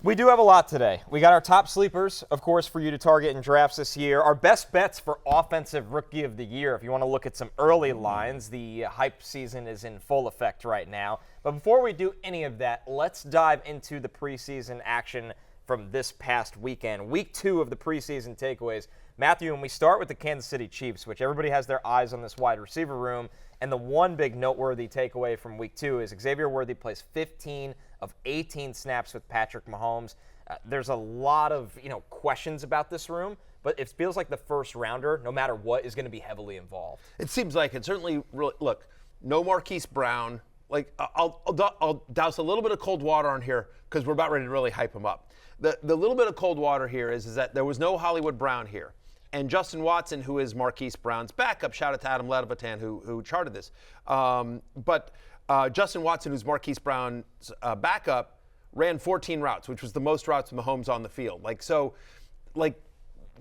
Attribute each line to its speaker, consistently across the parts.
Speaker 1: We do have a lot today. We got our top sleepers, of course, for you to target in drafts this year. Our best bets for Offensive Rookie of the Year. If you want to look at some early lines, the hype season is in full effect right now. But before we do any of that, let's dive into the preseason action from this past weekend. Week 2 of the preseason takeaways. Matthew, and we start with the Kansas City Chiefs, which everybody has their eyes on this wide receiver room. And the one big noteworthy takeaway from Week 2 is Xavier Worthy plays 15 of 18 snaps with Patrick Mahomes. There's a lot of questions about this room, but it feels like the first rounder, no matter what, is going to be heavily involved.
Speaker 2: It seems like it. Certainly, look, no Marquise Brown. Like I'll douse a little bit of cold water on here because we're about ready to really hype him up. The little bit of cold water here is that there was no Hollywood Brown here. And Justin Watson, who is Marquise Brown's backup, shout out to Adam Ledovatan, who charted this. But Justin Watson, who's Marquise Brown's backup, ran 14 routes, which was the most routes with Mahomes on the field.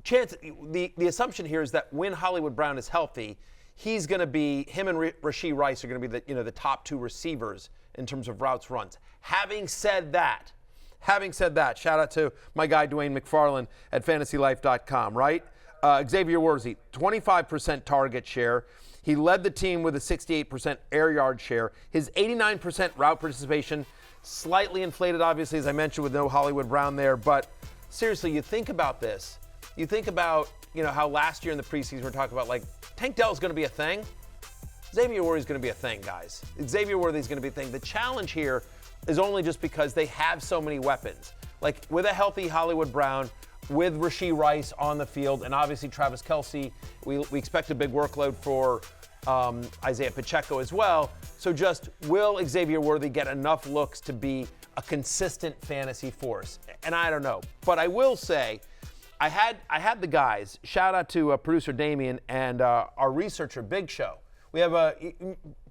Speaker 2: The assumption here is that when Hollywood Brown is healthy, he's going to be, him and Rashee Rice are going to be the top 2 receivers in terms of routes runs. Having said that, shout out to my guy Dwayne McFarland at FantasyLife.com, right? Xavier Worthy, 25% target share. He led the team with a 68% air yard share. His 89% route participation, slightly inflated, obviously, as I mentioned, with no Hollywood Brown there. But seriously, you think about this. You think about, how last year in the preseason we're talking about, Tank Dell is going to be a thing. Xavier Worthy is going to be a thing, guys. Xavier Worthy is going to be a thing. The challenge here is only just because they have so many weapons. With a healthy Hollywood Brown, with Rashee Rice on the field, and obviously Travis Kelce, we expect a big workload for Isaiah Pacheco as well. So will Xavier Worthy get enough looks to be a consistent fantasy force? And I don't know. But I will say, I had the guys, shout out to producer Damien and our researcher Big Show. We have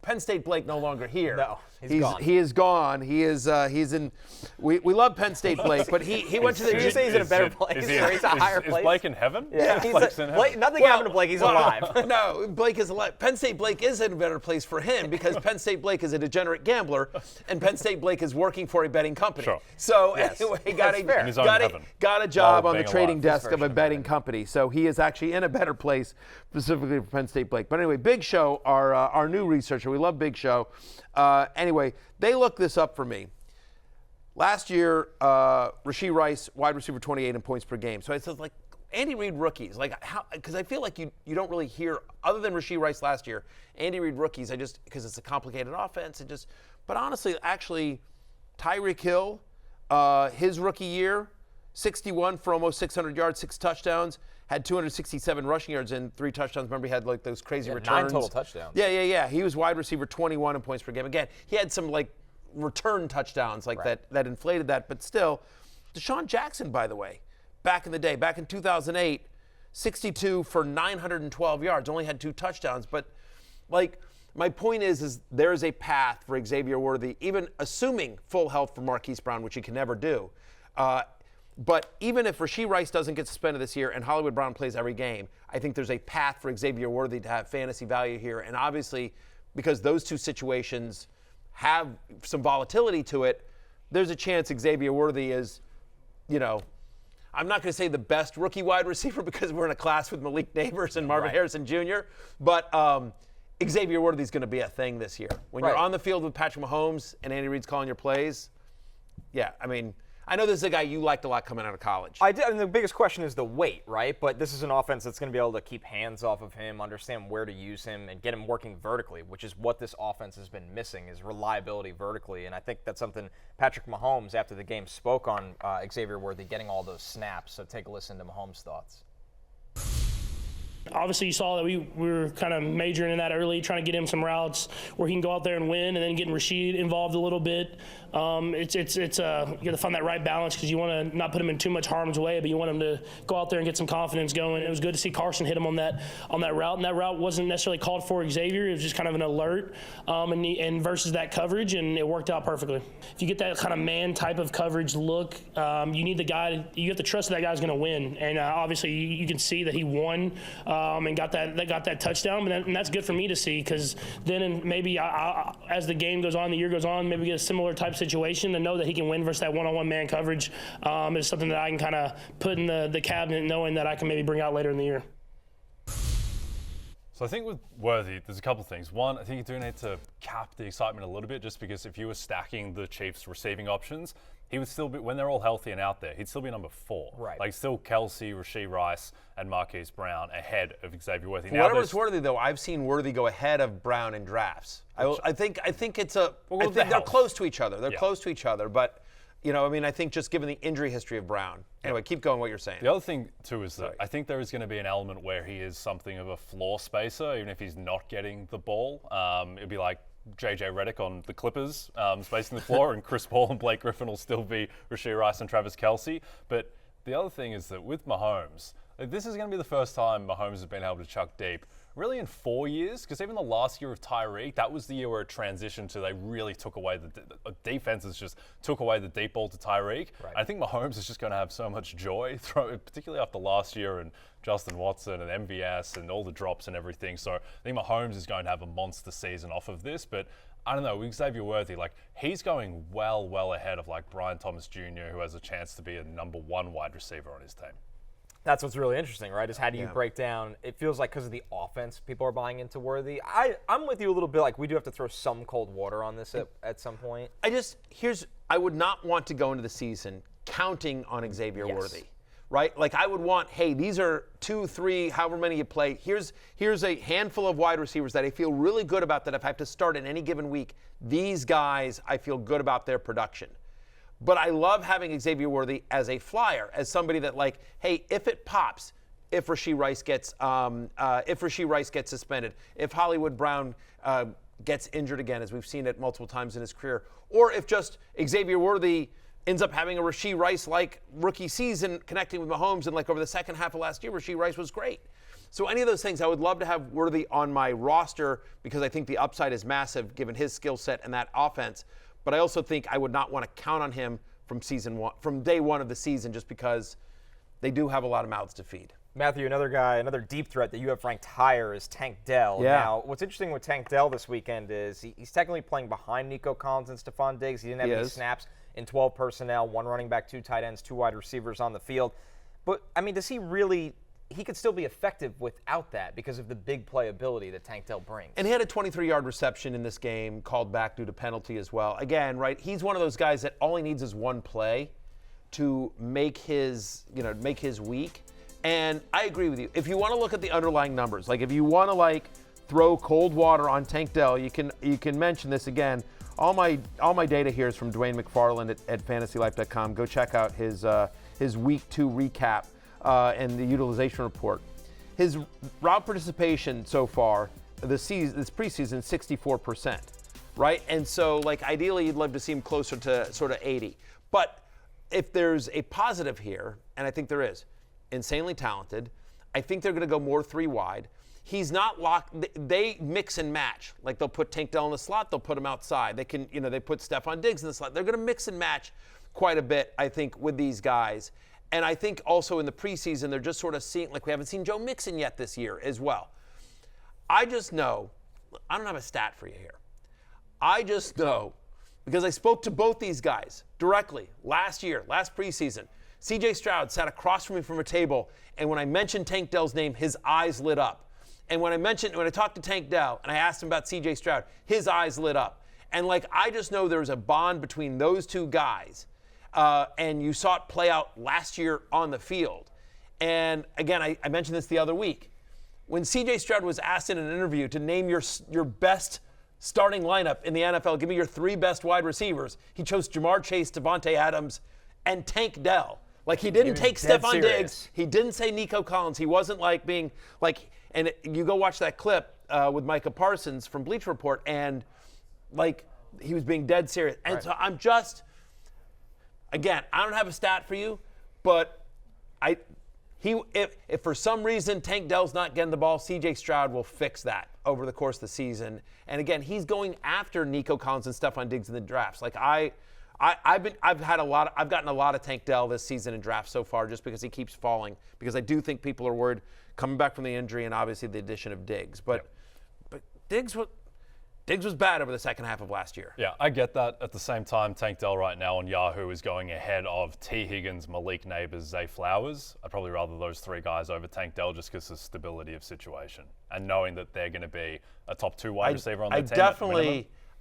Speaker 2: Penn State Blake no longer here.
Speaker 1: No, he's gone.
Speaker 2: He is gone. He's in. We love Penn State Blake, but he went to the.
Speaker 1: You say he's in a better place. He's a higher place.
Speaker 3: Is Blake in heaven?
Speaker 1: Yeah,
Speaker 3: Blake's in heaven.
Speaker 1: Nothing happened to Blake. He's alive.
Speaker 2: No, Blake is alive. Penn State Blake is in a better place for him because Penn State Blake is a degenerate gambler, and Penn State Blake is working for a betting company.
Speaker 3: Sure.
Speaker 2: So anyway, got a job on the trading desk of a betting company. So he is actually in a better place specifically for Penn State Blake. But anyway, Big Show, our new researcher, we love Big Show. Anyway, they looked this up for me. Last year, Rashee Rice, wide receiver 28 in points per game. So I said, Andy Reid rookies, because I feel like you don't really hear, other than Rashee Rice last year, Andy Reid rookies, because it's a complicated offense, but honestly, actually, Tyreek Hill, his rookie year, 61 for almost 600 yards, 6 touchdowns, had 267 rushing yards and 3 touchdowns. Remember, he had those crazy returns.
Speaker 1: 9 total touchdowns.
Speaker 2: Yeah. He was wide receiver 21 in points per game. Again, he had some return touchdowns that inflated that. But still, Deshaun Jackson, by the way, back in the day, back in 2008, 62 for 912 yards, only had 2 touchdowns. But my point is there is a path for Xavier Worthy, even assuming full health for Marquise Brown, which he can never do. But even if Rashee Rice doesn't get suspended this year and Hollywood Brown plays every game, I think there's a path for Xavier Worthy to have fantasy value here. And obviously, because those 2 situations have some volatility to it, there's a chance Xavier Worthy is, I'm not going to say the best rookie wide receiver because we're in a class with Malik Neighbors and Marvin Harrison Jr., but Xavier Worthy is going to be a thing this year. When you're on the field with Patrick Mahomes and Andy Reid's calling your plays, I know this is a guy you liked a lot coming out of college.
Speaker 1: I did, and the biggest question is the weight, right? But this is an offense that's going to be able to keep hands off of him, understand where to use him, and get him working vertically, which is what this offense has been missing, is reliability vertically. And I think that's something Patrick Mahomes, after the game, spoke on Xavier Worthy getting all those snaps. So take a listen to Mahomes' thoughts.
Speaker 4: Obviously, you saw that we were kind of majoring in that early, trying to get him some routes where he can go out there and win, and then getting Rashee involved a little bit. You got to find that right balance because you want to not put him in too much harm's way, but you want him to go out there and get some confidence going. It was good to see Carson hit him on that route, and that route wasn't necessarily called for Xavier. It was just kind of an alert, and versus that coverage, and it worked out perfectly. If you get that kind of man type of coverage look, you need the guy. You have to trust that guy's going to win, and obviously you can see that he won and got that touchdown. And that's good for me to see, because then maybe as the game goes on, the year goes on, maybe get a similar type situation to know that he can win versus that one-on-one man coverage is something that I can kind of put in the cabinet, knowing that I can maybe bring out later in the year.
Speaker 3: So I think with Worthy, there's a couple things. One, I think you do need to cap the excitement a little bit, just because if you were stacking the Chiefs' receiving options, he would still be, when they're all healthy and out there, he'd still be number 4.
Speaker 1: Right.
Speaker 3: Like still Kelsey, Rashee Rice, and Marquise Brown ahead of Xavier Worthy.
Speaker 2: For whatever it's worthy, though, I've seen Worthy go ahead of Brown in drafts. I think it's a. I think they're close to each other. They're close to each other, but. I think just given the injury history of Brown. Anyway, keep going what you're saying.
Speaker 3: The other thing, too, is that I think there is going to be an element where he is something of a floor spacer, even if he's not getting the ball. It'd be like J.J. Redick on the Clippers, spacing the floor, and Chris Paul and Blake Griffin will still be Rashee Rice and Travis Kelce. But the other thing is that with Mahomes, this is going to be the first time Mahomes has been able to chuck deep, really in 4 years, because even the last year of Tyreek, that was the year where it transitioned to they really took away the defenses just took away the deep ball to Tyreek.
Speaker 1: Right.
Speaker 3: I think Mahomes is just going to have so much joy, particularly after last year and Justin Watson and MVS and all the drops and everything. So I think Mahomes is going to have a monster season off of this, but I don't know, with Xavier Worthy, he's going well ahead of Brian Thomas Jr., who has a chance to be a number 1 wide receiver on his team.
Speaker 1: That's what's really interesting, right? Is how do you break down? It feels like because of the offense, people are buying into Worthy. I'm with you a little bit. We do have to throw some cold water on this at some point.
Speaker 2: I would not want to go into the season counting on Xavier Worthy, right? I would want, hey, these are 2, 3, however many you play. Here's a handful of wide receivers that I feel really good about, that if I have to start in any given week, these guys, I feel good about their production. But I love having Xavier Worthy as a flyer, as somebody that hey, if it pops, if Rashee Rice gets suspended, if Hollywood Brown gets injured again, as we've seen it multiple times in his career, or if just Xavier Worthy ends up having a Rashee Rice-like rookie season connecting with Mahomes, and over the second half of last year, Rashee Rice was great. So any of those things, I would love to have Worthy on my roster, because I think the upside is massive given his skill set and that offense. But I also think I would not want to count on him from day one of the season, just because they do have a lot of mouths to feed.
Speaker 1: Matthew, another deep threat that you have ranked higher is Tank Dell.
Speaker 2: Yeah.
Speaker 1: Now, what's interesting with Tank Dell this weekend is he's technically playing behind Nico Collins and Stephon Diggs. He didn't have any snaps in 12 personnel, 1 running back, 2 tight ends, 2 wide receivers on the field. But, does he really – he could still be effective without that because of the big playability that Tank Dell brings.
Speaker 2: And he had a 23-yard reception in this game, called back due to penalty as well. Again, right, he's one of those guys that all he needs is one play to make his week. And I agree with you. If you want to look at the underlying numbers, if you want to throw cold water on Tank Dell, you can mention this again. All my data here is from Dwayne McFarland at FantasyLife.com. Go check out his Week 2 recap. And the utilization report. His route participation so far this preseason, 64%, right? And so, ideally, you'd love to see him closer to sort of 80. But if there's a positive here, and I think there is, insanely talented, I think they're going to go more 3 wide. He's not locked. They mix and match. They'll put Tank Dell in the slot, they'll put him outside. They can, they put Stephon Diggs in the slot. They're going to mix and match quite a bit, I think, with these guys. And I think also in the preseason, they're just sort of seeing, we haven't seen Joe Mixon yet this year as well. I just know, I don't have a stat for you here. I just know, because I spoke to both these guys directly last preseason. C.J. Stroud sat across from me from a table, and when I mentioned Tank Dell's name, his eyes lit up. And when I talked to Tank Dell and I asked him about C.J. Stroud, his eyes lit up. And I just know there's a bond between those 2 guys. And you saw it play out last year on the field. And again, I mentioned this the other week. When C.J. Stroud was asked in an interview to name your best starting lineup in the NFL, give me your 3 best wide receivers, he chose Jamar Chase, Devontae Adams, and Tank Dell. He didn't take Stephon Diggs. He didn't say Nico Collins. He wasn't you go watch that clip with Micah Parsons from Bleacher Report, and he was being dead serious. And so I'm just... Again, I don't have a stat for you, but if for some reason Tank Dell's not getting the ball, C.J. Stroud will fix that over the course of the season. And again, he's going after Nico Collins and Stephon Diggs in the drafts. I've gotten a lot of Tank Dell this season in drafts so far just because he keeps falling, because I do think people are worried coming back from the injury and obviously the addition of Diggs. But Diggs was bad over the second half of last year.
Speaker 3: Yeah, I get that. At the same time, Tank Dell right now on Yahoo is going ahead of T. Higgins, Malik Neighbors, Zay Flowers. I'd probably rather those 3 guys over Tank Dell just because of stability of situation and knowing that they're going to be a top 2 wide receiver on the team.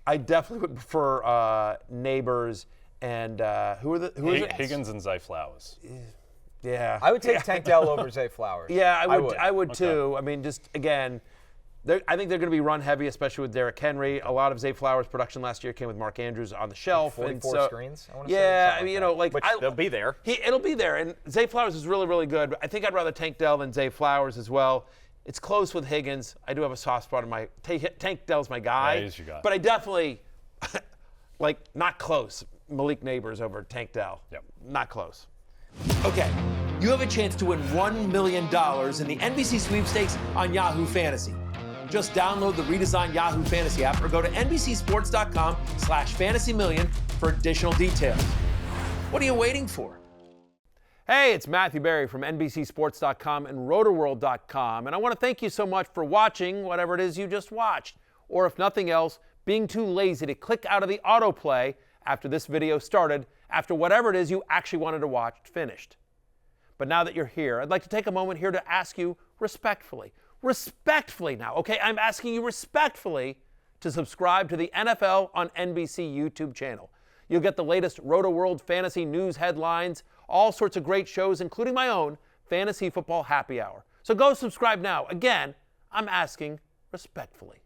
Speaker 2: I definitely would prefer Neighbors and who is it?
Speaker 3: Higgins and Zay Flowers.
Speaker 2: Yeah.
Speaker 1: I would take Tank Dell over Zay Flowers.
Speaker 2: Yeah, I would
Speaker 3: Okay.
Speaker 2: too. I mean, just again, I think they're going to be run heavy, especially with Derrick Henry. A lot of Zay Flowers' production last year came with Mark Andrews on the shelf.
Speaker 1: 44 screens, I want to say.
Speaker 2: Yeah,
Speaker 1: Something
Speaker 2: I mean,
Speaker 1: like that. Which they'll be there.
Speaker 2: It'll be there. And Zay Flowers is really, really good. I think I'd rather Tank Dell than Zay Flowers as well. It's close with Higgins. I do have a soft spot in my Tank Dell's my guy.
Speaker 3: Yeah, he's your guy.
Speaker 2: But I definitely, not close. Malik Neighbors over Tank Dell.
Speaker 3: Yep.
Speaker 2: Not close.
Speaker 5: Okay, you have a chance to win $1 million in the NBC sweepstakes on Yahoo Fantasy. Just download the redesigned Yahoo Fantasy app or go to NBCSports.com/fantasymillion for additional details. What are you waiting for?
Speaker 2: Hey, it's Matthew Berry from NBCSports.com and RotoWorld.com, and I want to thank you so much for watching whatever it is you just watched, or if nothing else, being too lazy to click out of the autoplay after this video started, after whatever it is you actually wanted to watch finished. But now that you're here, I'd like to take a moment here to ask you respectfully now, okay? I'm asking you respectfully to subscribe to the NFL on NBC YouTube channel. You'll get the latest RotoWorld fantasy news headlines, all sorts of great shows, including my own Fantasy Football Happy Hour. So go subscribe now. Again, I'm asking respectfully.